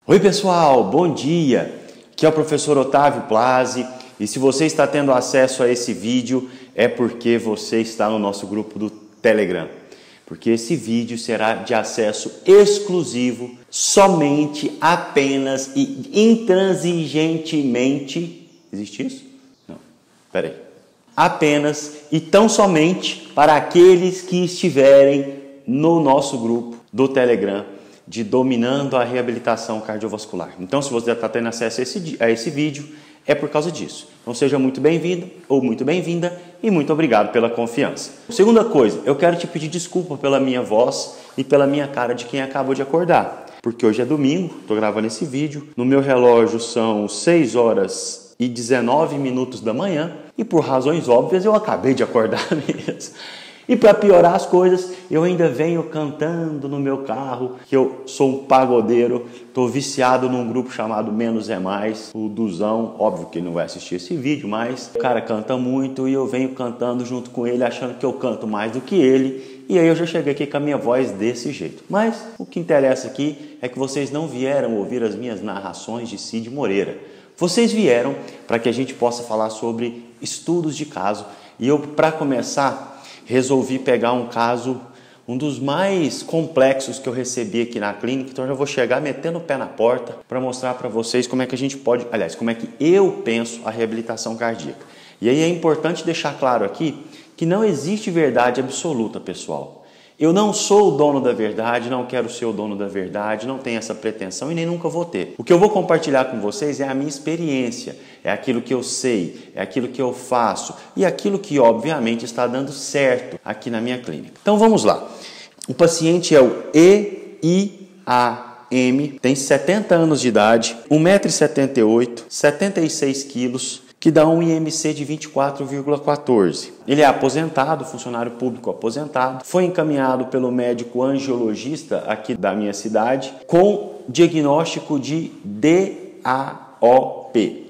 Oi pessoal, bom dia! Aqui é o professor Otávio Plazzi e se você está tendo acesso a esse vídeo é porque você está no nosso grupo do Telegram. Porque esse vídeo será de acesso exclusivo, somente, apenas e intransigentemente. Existe isso? Não, peraí. Apenas e tão somente para aqueles que estiverem no nosso grupo do Telegram de Dominando a Reabilitação Cardiovascular. Então, se você está tendo acesso a esse vídeo, é por causa disso. Então, seja muito bem-vindo ou muito bem-vinda e muito obrigado pela confiança. Segunda coisa, eu quero te pedir desculpa pela minha voz e pela minha cara de quem acabou de acordar. Porque hoje é domingo, estou gravando esse vídeo, no meu relógio são 6 horas e 19 minutos da manhã e por razões óbvias eu acabei de acordar mesmo. E para piorar as coisas, eu ainda venho cantando no meu carro, que eu sou um pagodeiro, estou viciado num grupo chamado Menos é Mais, o Duzão, óbvio que ele não vai assistir esse vídeo, mas o cara canta muito e eu venho cantando junto com ele, achando que eu canto mais do que ele, e aí eu já cheguei aqui com a minha voz desse jeito. Mas o que interessa aqui é que vocês não vieram ouvir as minhas narrações de Cid Moreira. Vocês vieram para que a gente possa falar sobre estudos de caso, e eu, para começar, resolvi pegar um caso, um dos mais complexos que eu recebi aqui na clínica, então eu já vou chegar metendo o pé na porta para mostrar para vocês como é que a gente pode, aliás, como é que eu penso a reabilitação cardíaca. E aí é importante deixar claro aqui que não existe verdade absoluta, pessoal. Eu não sou o dono da verdade, não quero ser o dono da verdade, não tenho essa pretensão e nem nunca vou ter. O que eu vou compartilhar com vocês é a minha experiência, é aquilo que eu sei, é aquilo que eu faço e aquilo que obviamente está dando certo aqui na minha clínica. Então vamos lá. O paciente é o EIAM, tem 70 anos de idade, 1,78 m, 76 quilos, que dá um IMC de 24,14. Ele é aposentado, funcionário público aposentado, foi encaminhado pelo médico angiologista aqui da minha cidade com diagnóstico de DAOP,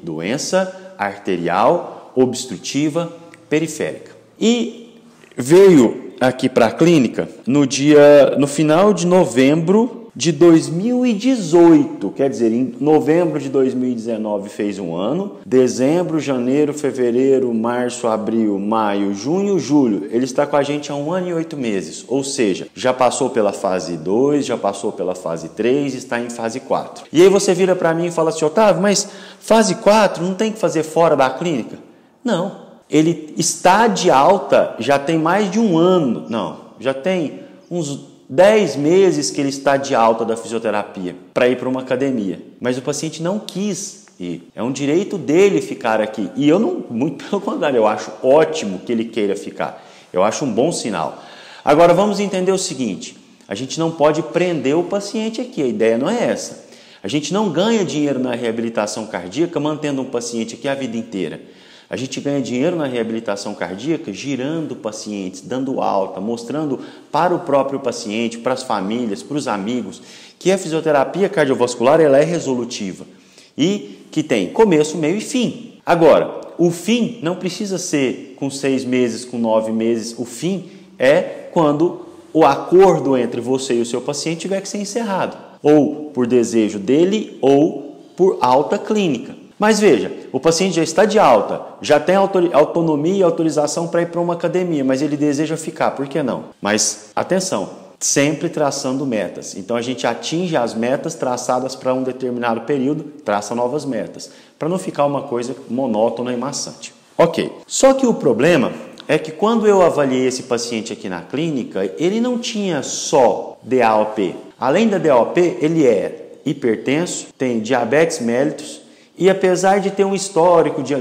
doença arterial obstrutiva periférica. E veio aqui para a clínica no final de novembro de 2018, quer dizer, em novembro de 2019 fez um ano, dezembro, janeiro, fevereiro, março, abril, maio, junho, julho, ele está com a gente há 1 ano e 8 meses, ou seja, já passou pela fase 2, já passou pela fase 3, está em fase 4. E aí você vira para mim e fala assim, Otávio, mas fase 4 não tem que fazer fora da clínica? Não, ele está de alta já tem mais de 1 ano, não, já tem uns 10 meses que ele está de alta da fisioterapia para ir para uma academia, mas o paciente não quis ir. É um direito dele ficar aqui e eu não, muito pelo contrário, eu acho ótimo que ele queira ficar. Eu acho um bom sinal. Agora vamos entender o seguinte, a gente não pode prender o paciente aqui, a ideia não é essa. A gente não ganha dinheiro na reabilitação cardíaca mantendo um paciente aqui a vida inteira. A gente ganha dinheiro na reabilitação cardíaca girando pacientes, dando alta, mostrando para o próprio paciente, para as famílias, para os amigos, que a fisioterapia cardiovascular ela é resolutiva e que tem começo, meio e fim. Agora, o fim não precisa ser com 6 meses, com 9 meses. O fim é quando o acordo entre você e o seu paciente tiver que ser encerrado, ou por desejo dele ou por alta clínica. Mas veja, o paciente já está de alta, já tem autonomia e autorização para ir para uma academia, mas ele deseja ficar, por que não? Mas atenção, sempre traçando metas. Então a gente atinge as metas traçadas para um determinado período, traça novas metas, para não ficar uma coisa monótona e maçante. Ok, só que o problema é que quando eu avaliei esse paciente aqui na clínica, ele não tinha só DAOP. Além da DAOP, ele é hipertenso, tem diabetes mellitus, e apesar de ter um histórico de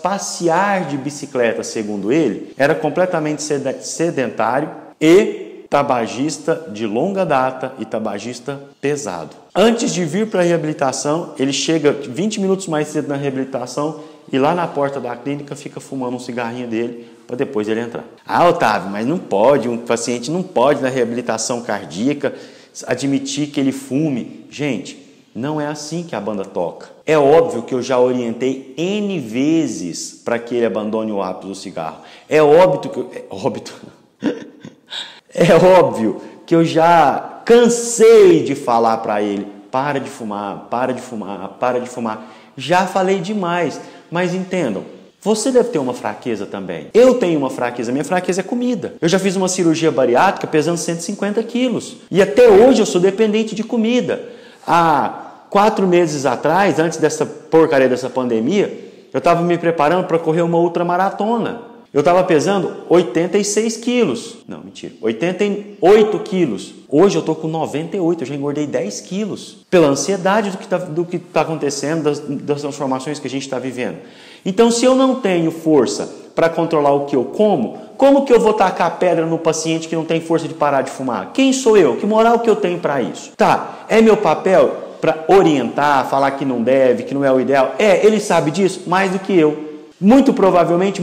passear de bicicleta, segundo ele, era completamente sedentário e tabagista de longa data e tabagista pesado. Antes de vir para a reabilitação, ele chega 20 minutos mais cedo na reabilitação e lá na porta da clínica fica fumando um cigarrinho dele para depois ele entrar. Ah, Otávio, mas não pode, um paciente não pode na reabilitação cardíaca admitir que ele fume. Gente, não é assim que a banda toca. É óbvio que eu já orientei N vezes para que ele abandone o hábito do cigarro. É óbvio que eu já cansei de falar para ele, para de fumar, para de fumar, para de fumar. Já falei demais, mas entendam, você deve ter uma fraqueza também. Eu tenho uma fraqueza, minha fraqueza é comida. Eu já fiz uma cirurgia bariátrica pesando 150 quilos. E até hoje eu sou dependente de comida. Há 4 meses atrás, antes dessa porcaria dessa pandemia, eu estava me preparando para correr uma ultramaratona. Eu estava pesando 86 quilos. Não, mentira. 88 quilos. Hoje eu estou com 98, eu já engordei 10 quilos. Pela ansiedade do que está acontecendo, das transformações que a gente está vivendo. Então, se eu não tenho força para controlar o que eu como que eu vou tacar pedra no paciente que não tem força de parar de fumar? Quem sou eu? Que moral que eu tenho para isso? Tá, é meu papel para orientar, falar que não deve, que não é o ideal? Ele sabe disso mais do que eu. Muito provavelmente,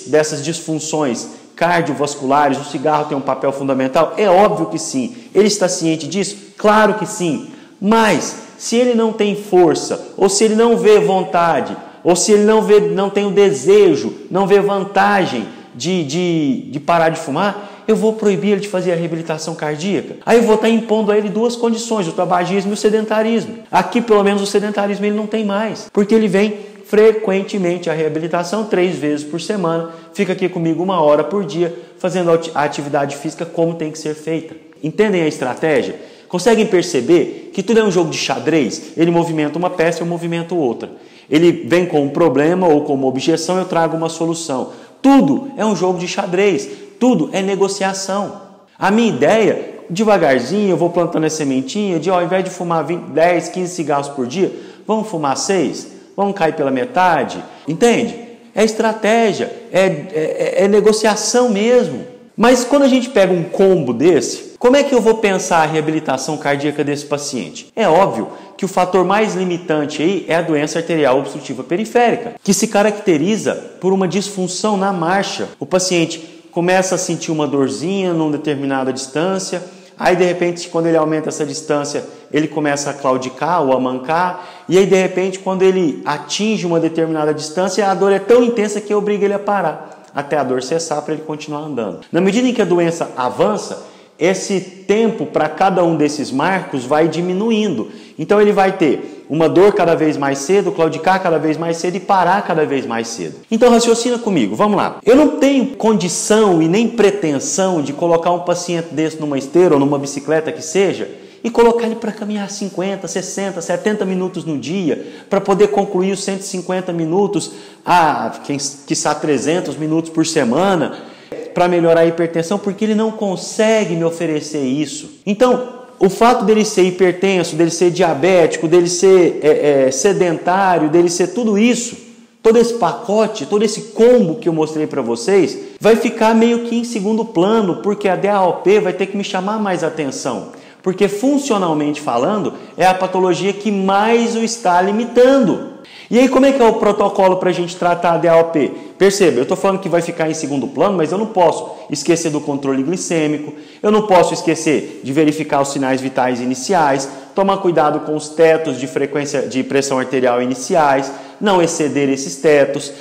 dessas disfunções cardiovasculares, o cigarro tem um papel fundamental? É óbvio que sim. Ele está ciente disso? Claro que sim. Mas, se ele não tem força, ou se ele não vê vontade, ou se ele não tem o desejo, não vê vantagem de parar de fumar, eu vou proibir ele de fazer a reabilitação cardíaca. Aí eu vou estar impondo a ele 2 condições, o tabagismo e o sedentarismo. Aqui, pelo menos, o sedentarismo ele não tem mais, porque ele vem frequentemente à reabilitação 3 vezes por semana, fica aqui comigo 1 hora por dia, fazendo a atividade física como tem que ser feita. Entendem a estratégia? Conseguem perceber que tudo é um jogo de xadrez? Ele movimenta uma peça, eu movimento outra. Ele vem com um problema ou com uma objeção, eu trago uma solução. Tudo é um jogo de xadrez, tudo é negociação. A minha ideia, devagarzinho, eu vou plantando a sementinha de, ao invés de fumar 10, 15 cigarros por dia, vamos fumar 6? Vamos cair pela metade? Entende? É estratégia, é negociação mesmo. Mas quando a gente pega um combo desse, como é que eu vou pensar a reabilitação cardíaca desse paciente? É óbvio que o fator mais limitante aí é a doença arterial obstrutiva periférica, que se caracteriza por uma disfunção na marcha. O paciente começa a sentir uma dorzinha numa determinada distância, aí de repente quando ele aumenta essa distância, ele começa a claudicar ou a mancar, e aí de repente quando ele atinge uma determinada distância, a dor é tão intensa que obriga ele a parar, até a dor cessar para ele continuar andando. Na medida em que a doença avança, esse tempo para cada um desses marcos vai diminuindo. Então ele vai ter uma dor cada vez mais cedo, claudicar cada vez mais cedo e parar cada vez mais cedo. Então raciocina comigo, vamos lá. Eu não tenho condição e nem pretensão de colocar um paciente desse numa esteira ou numa bicicleta que seja e colocar ele para caminhar 50, 60, 70 minutos no dia para poder concluir os 150 minutos, quiçá 300 minutos por semana, para melhorar a hipertensão, porque ele não consegue me oferecer isso. Então, o fato dele ser hipertenso, dele ser diabético, dele ser sedentário, dele ser tudo isso, todo esse pacote, todo esse combo que eu mostrei para vocês, vai ficar meio que em segundo plano, porque a DAOP vai ter que me chamar mais atenção. Porque funcionalmente falando, é a patologia que mais o está limitando. E aí como é que é o protocolo para a gente tratar a DAOP? Perceba, eu estou falando que vai ficar em segundo plano, mas eu não posso esquecer do controle glicêmico, eu não posso esquecer de verificar os sinais vitais iniciais, tomar cuidado com os tetos de frequência de pressão arterial iniciais, não exceder esses tetos,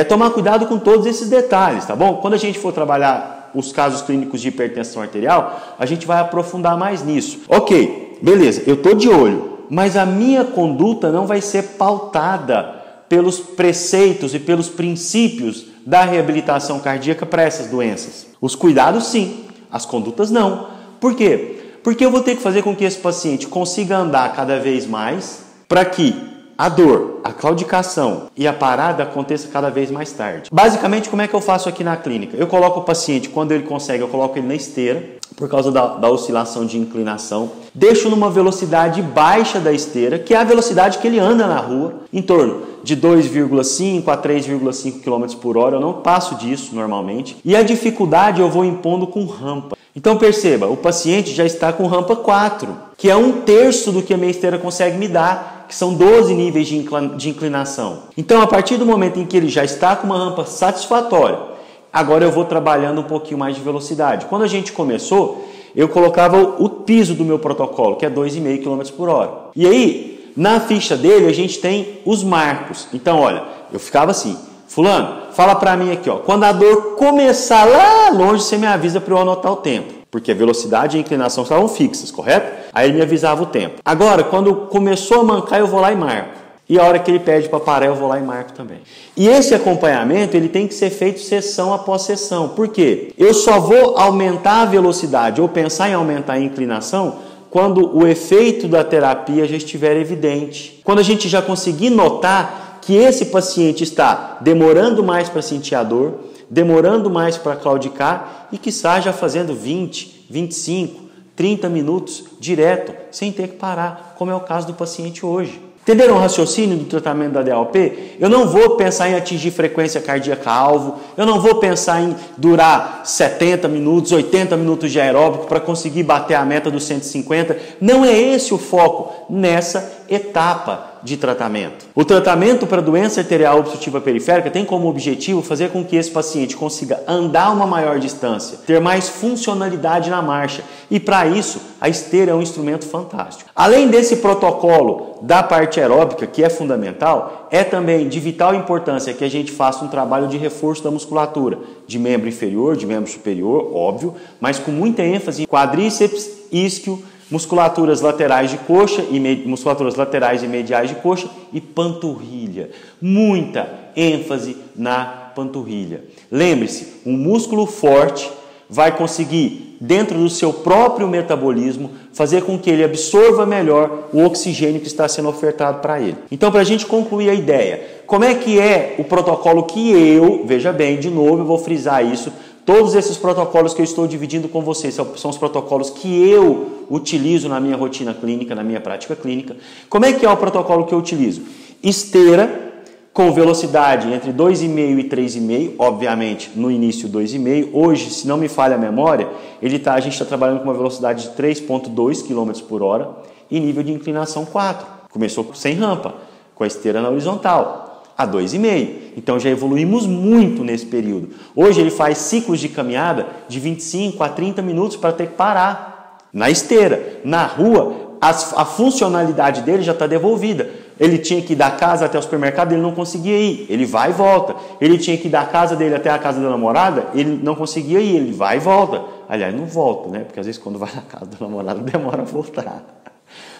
tomar cuidado com todos esses detalhes, tá bom? Quando a gente for trabalhar os casos clínicos de hipertensão arterial, a gente vai aprofundar mais nisso. Ok, beleza, eu estou de olho. Mas a minha conduta não vai ser pautada pelos preceitos e pelos princípios da reabilitação cardíaca para essas doenças. Os cuidados sim, as condutas não. Por quê? Porque eu vou ter que fazer com que esse paciente consiga andar cada vez mais para que a dor, a claudicação e a parada aconteça cada vez mais tarde. Basicamente, como é que eu faço aqui na clínica? Eu coloco o paciente, quando ele consegue, eu coloco ele na esteira, por causa da oscilação de inclinação. Deixo numa velocidade baixa da esteira, que é a velocidade que ele anda na rua, em torno de 2,5 a 3,5 km por hora. Eu não passo disso normalmente. E a dificuldade eu vou impondo com rampa. Então perceba, o paciente já está com rampa 4, que é 1/3 do que a minha esteira consegue me dar, que são 12 níveis de inclinação. Então, a partir do momento em que ele já está com uma rampa satisfatória, agora eu vou trabalhando um pouquinho mais de velocidade. Quando a gente começou, eu colocava o piso do meu protocolo, que é 2,5 km por hora. E aí, na ficha dele, a gente tem os marcos. Então, olha, eu ficava assim, fulano, fala pra mim aqui, ó, quando a dor começar lá longe, você me avisa para eu anotar o tempo. Porque a velocidade e a inclinação estavam fixas, correto? Aí ele me avisava o tempo. Agora, quando começou a mancar, eu vou lá e marco. E a hora que ele pede para parar, eu vou lá e marco também. E esse acompanhamento, ele tem que ser feito sessão após sessão. Por quê? Eu só vou aumentar a velocidade ou pensar em aumentar a inclinação quando o efeito da terapia já estiver evidente. Quando a gente já conseguir notar que esse paciente está demorando mais para sentir a dor, demorando mais para claudicar e que esteja fazendo 20, 25, 30 minutos direto, sem ter que parar, como é o caso do paciente hoje. Entenderam o raciocínio do tratamento da DAOP? Eu não vou pensar em atingir frequência cardíaca alvo, eu não vou pensar em durar 70 minutos, 80 minutos de aeróbico para conseguir bater a meta dos 150. Não é esse o foco nessa etapa de tratamento. O tratamento para doença arterial obstrutiva periférica tem como objetivo fazer com que esse paciente consiga andar uma maior distância, ter mais funcionalidade na marcha. E para isso, a esteira é um instrumento fantástico. Além desse protocolo da parte aeróbica, que é fundamental, é também de vital importância que a gente faça um trabalho de reforço da musculatura, de membro inferior, de membro superior, óbvio, mas com muita ênfase em quadríceps, isquio, musculaturas laterais de coxa, musculaturas laterais e mediais de coxa e panturrilha. Muita ênfase na panturrilha. Lembre-se, um músculo forte vai conseguir, dentro do seu próprio metabolismo, fazer com que ele absorva melhor o oxigênio que está sendo ofertado para ele. Então, para a gente concluir a ideia, como é que é o protocolo que eu, veja bem, de novo eu vou frisar isso, todos esses protocolos que eu estou dividindo com vocês são os protocolos que eu utilizo na minha rotina clínica, na minha prática clínica. Como é que é o protocolo que eu utilizo? Esteira com velocidade entre 2,5 e 3,5, obviamente no início 2,5. Hoje, se não me falha a memória, a gente está trabalhando com uma velocidade de 3,2 km por hora e nível de inclinação 4. Começou sem rampa, com a esteira na horizontal. A 2,5. Então já evoluímos muito nesse período. Hoje ele faz ciclos de caminhada de 25 a 30 minutos para ter que parar. Na esteira, na rua, a funcionalidade dele já está devolvida. Ele tinha que ir da casa até o supermercado, ele não conseguia ir, ele vai e volta. Ele tinha que ir da casa dele até a casa da namorada, ele não conseguia ir, ele vai e volta. Aliás, não volta, né? Porque às vezes quando vai na casa da namorada demora a voltar.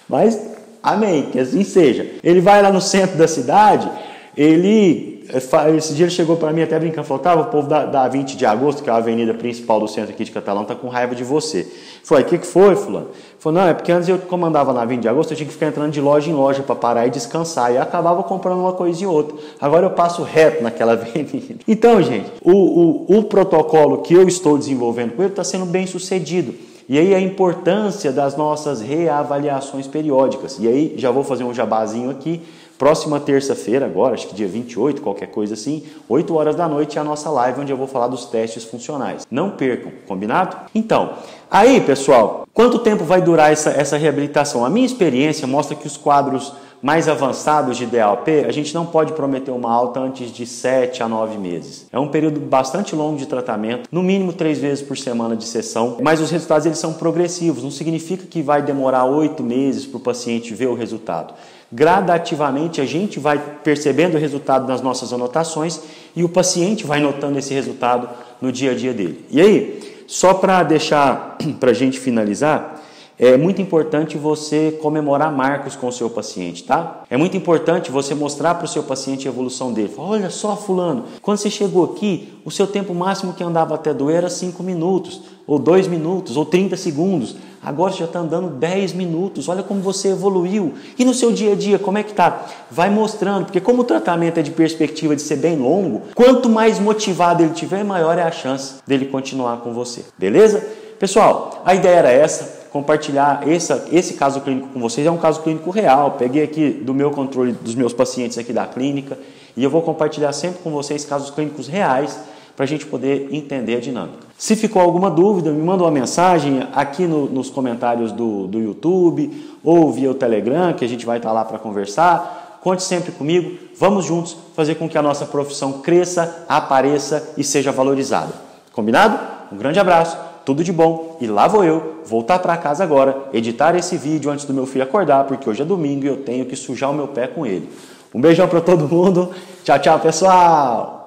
Mas, amém, que assim seja. Ele vai lá no centro da cidade. Esse dia ele chegou para mim até brincando, falou, o povo da 20 de agosto, que é a avenida principal do centro aqui de Catalão, tá com raiva de você. Falei, o que foi, fulano? Falou, não, é porque antes eu comandava na 20 de agosto, eu tinha que ficar entrando de loja em loja para parar e descansar, e eu acabava comprando uma coisa e outra. Agora eu passo reto naquela avenida. Então, gente, o protocolo que eu estou desenvolvendo com ele está sendo bem sucedido. E aí a importância das nossas reavaliações periódicas. E aí já vou fazer um jabazinho aqui. Próxima terça-feira, agora, acho que dia 28, qualquer coisa assim, 8 horas da noite é a nossa live onde eu vou falar dos testes funcionais. Não percam, combinado? Então, aí pessoal, quanto tempo vai durar essa reabilitação? A minha experiência mostra que os quadros mais avançados de DAOP, a gente não pode prometer uma alta antes de 7 a 9 meses. É um período bastante longo de tratamento, no mínimo 3 vezes por semana de sessão, mas os resultados eles são progressivos, não significa que vai demorar 8 meses para o paciente ver o resultado. Gradativamente a gente vai percebendo o resultado nas nossas anotações e o paciente vai notando esse resultado no dia a dia dele. E aí, só para deixar, para a gente finalizar, é muito importante você comemorar marcos com o seu paciente, tá? É muito importante você mostrar para o seu paciente a evolução dele. Fala, olha só, fulano, quando você chegou aqui, o seu tempo máximo que andava até doer era 5 minutos, ou 2 minutos, ou 30 segundos. Agora você já está andando 10 minutos, olha como você evoluiu. E no seu dia a dia, como é que tá? Vai mostrando, porque como o tratamento é de perspectiva de ser bem longo, quanto mais motivado ele tiver, maior é a chance dele continuar com você. Beleza? Pessoal, a ideia era essa. Compartilhar esse caso clínico com vocês. É um caso clínico real, peguei aqui do meu controle dos meus pacientes aqui da clínica e eu vou compartilhar sempre com vocês casos clínicos reais para a gente poder entender a dinâmica. Se ficou alguma dúvida, me manda uma mensagem aqui nos comentários do YouTube ou via o Telegram, que a gente vai estar lá para conversar. Conte sempre comigo, vamos juntos fazer com que a nossa profissão cresça, apareça e seja valorizada. Combinado? Um grande abraço. Tudo de bom, e lá vou eu, voltar para casa agora, editar esse vídeo antes do meu filho acordar, porque hoje é domingo e eu tenho que sujar o meu pé com ele. Um beijão para todo mundo, tchau, tchau pessoal!